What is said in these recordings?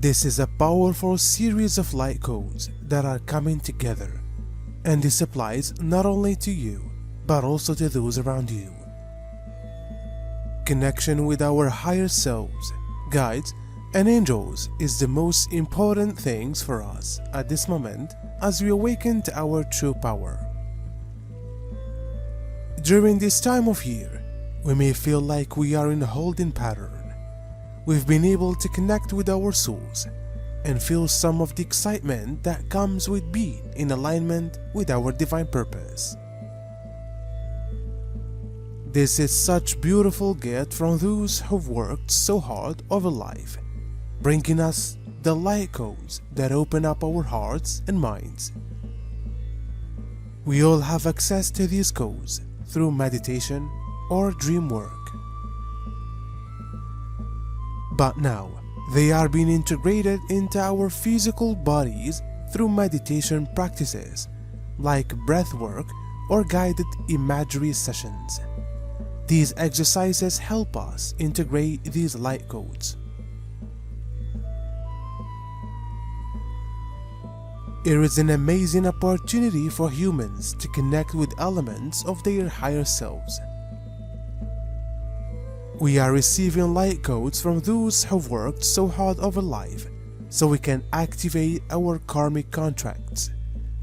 This is a powerful series of light codes that are coming together, and this applies not only to you, but also to those around you. Connection with our higher selves, guides, and angels is the most important things for us at this moment as we awaken to our true power. During this time of year, we may feel like we are in a holding pattern. We've been able to connect with our souls and feel some of the excitement that comes with being in alignment with our divine purpose. This is such beautiful gift from those who've worked so hard over life, bringing us the light codes that open up our hearts and minds. We all have access to these codes through meditation or dream work. But now, they are being integrated into our physical bodies through meditation practices like breath work or guided imagery sessions. These exercises help us integrate these light codes. It is an amazing opportunity for humans to connect with elements of their higher selves. We are receiving light codes from those who've worked so hard over life, so we can activate our karmic contracts,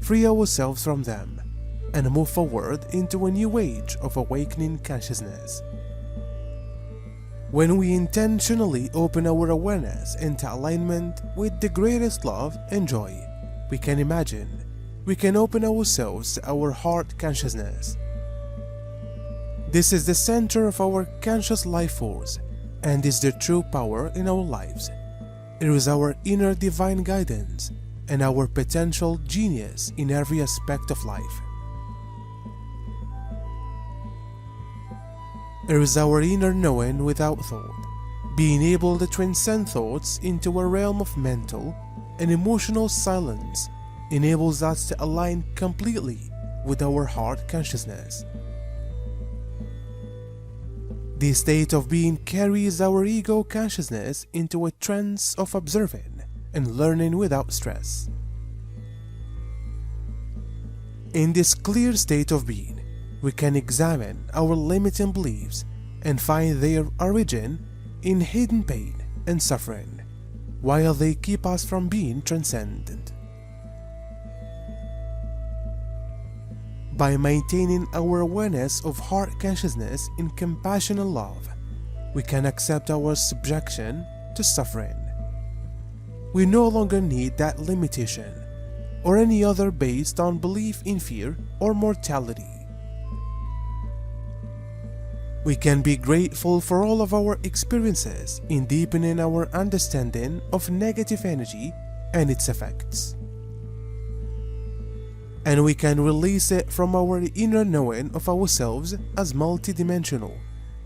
free ourselves from them, and move forward into a new age of awakening consciousness. When we intentionally open our awareness into alignment with the greatest love and joy we can imagine, we can open ourselves to our heart consciousness. This is the center of our conscious life force and is the true power in our lives. It is our inner divine guidance and our potential genius in every aspect of life. It is our inner knowing without thought, being able to transcend thoughts into a realm of mental and emotional silence enables us to align completely with our heart consciousness. This state of being carries our ego consciousness into a trance of observing and learning without stress. In this clear state of being, we can examine our limiting beliefs and find their origin in hidden pain and suffering, while they keep us from being transcendent. By maintaining our awareness of heart consciousness in compassion and love, we can accept our subjection to suffering. We no longer need that limitation or any other based on belief in fear or mortality. We can be grateful for all of our experiences in deepening our understanding of negative energy and its effects. And we can release it from our inner knowing of ourselves as multidimensional,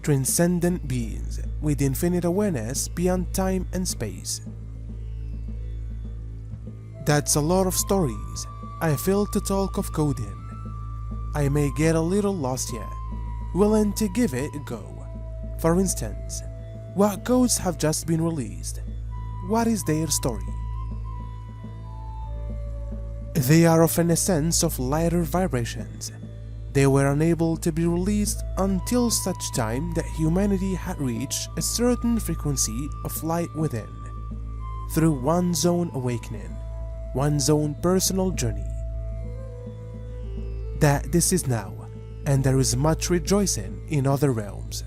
transcendent beings with infinite awareness beyond time and space. That's a lot of stories. I feel to talk of coding. I may get a little lost yet, willing to give it a go. For instance, what codes have just been released? What is their story? They are of an essence of lighter vibrations. They were unable to be released until such time that humanity had reached a certain frequency of light within, through one's own awakening, one's own personal journey. That this is now, and there is much rejoicing in other realms.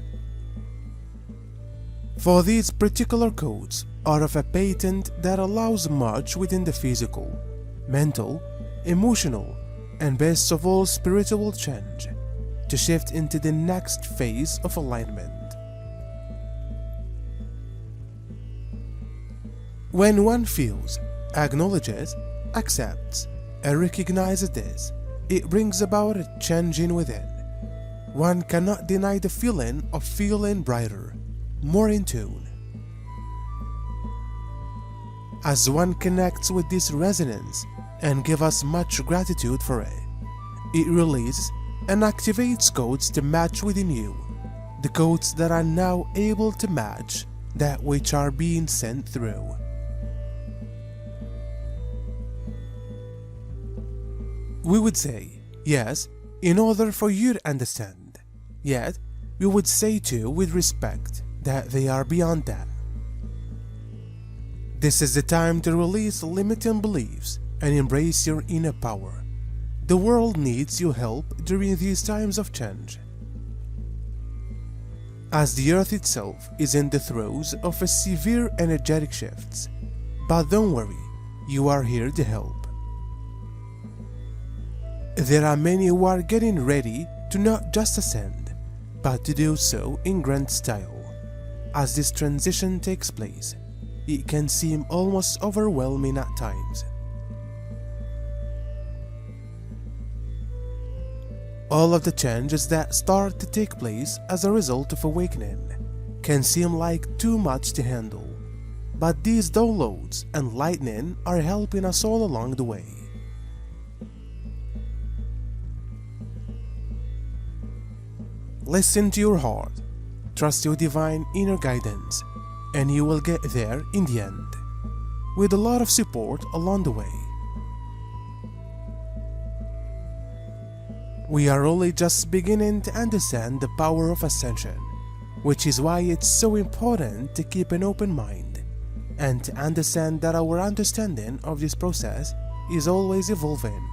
For these particular codes are of a patent that allows much within the physical, mental, emotional, and best of all spiritual change to shift into the next phase of alignment. When one feels, acknowledges, accepts, and recognizes this, it brings about a changing within. One cannot deny the feeling of feeling brighter, more in tune. As one connects with this resonance and give us much gratitude for it, it releases and activates codes to match within you, the codes that are now able to match that which are being sent through. We would say, yes, in order for you to understand. Yet, we would say too with respect that they are beyond that. This is the time to release limiting beliefs and embrace your inner power. The world needs your help during these times of change. As the earth itself is in the throes of a severe energetic shifts. But don't worry, you are here to help. There are many who are getting ready to not just ascend, but to do so in grand style. As this transition takes place, it can seem almost overwhelming at times. All of the changes that start to take place as a result of awakening can seem like too much to handle, but these downloads and lightning are helping us all along the way. Listen to your heart, trust your divine inner guidance, and you will get there in the end, with a lot of support along the way. We are only just beginning to understand the power of ascension, which is why it's so important to keep an open mind and to understand that our understanding of this process is always evolving.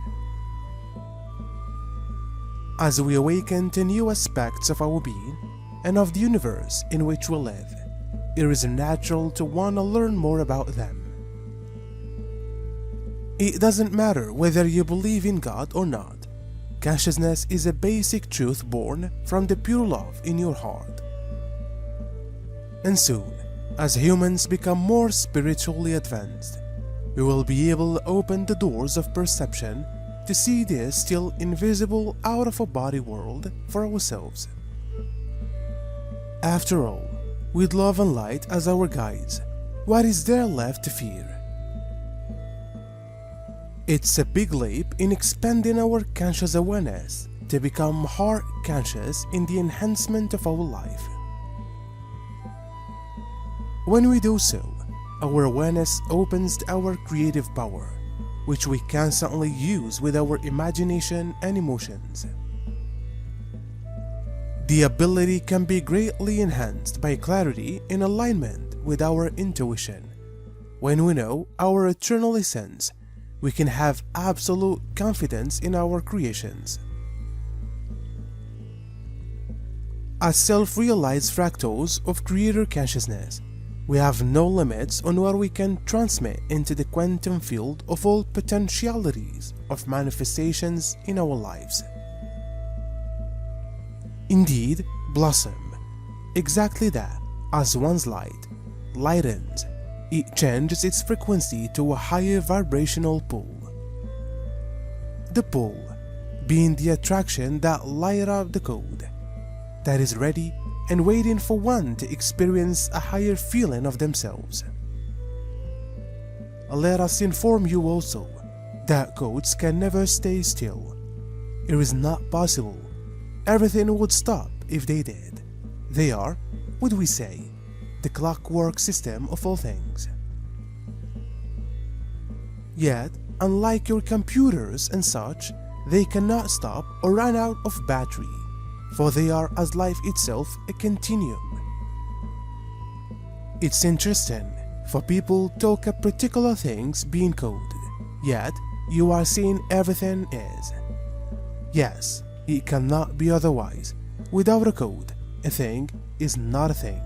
As we awaken to new aspects of our being and of the universe in which we live, it is natural to want to learn more about them. It doesn't matter whether you believe in God or not. Consciousness is a basic truth born from the pure love in your heart. And soon, as humans become more spiritually advanced, we will be able to open the doors of perception to see this still invisible out-of-a-body world for ourselves. After all, with love and light as our guides, what is there left to fear? It's a big leap in expanding our conscious awareness to become heart conscious in the enhancement of our life. When we do so, our awareness opens to our creative power, which we constantly use with our imagination and emotions. The ability can be greatly enhanced by clarity in alignment with our intuition. When we know our eternal essence, we can have absolute confidence in our creations. As self-realized fractals of creator consciousness, we have no limits on what we can transmit into the quantum field of all potentialities of manifestations in our lives. Indeed, blossom. Exactly that, as one's light lightens, it changes its frequency to a higher vibrational pull. The pull being the attraction that lights up the code, that is ready and waiting for one to experience a higher feeling of themselves. Let us inform you also that codes can never stay still. It is not possible. Everything would stop if they did. They are, would we say, the clockwork system of all things. Yet, unlike your computers and such, they cannot stop or run out of battery, for they are as life itself a continuum. It's interesting, for people talk of particular things being coded, yet you are seeing everything is. Yes, it cannot be otherwise. Without a code, a thing is not a thing.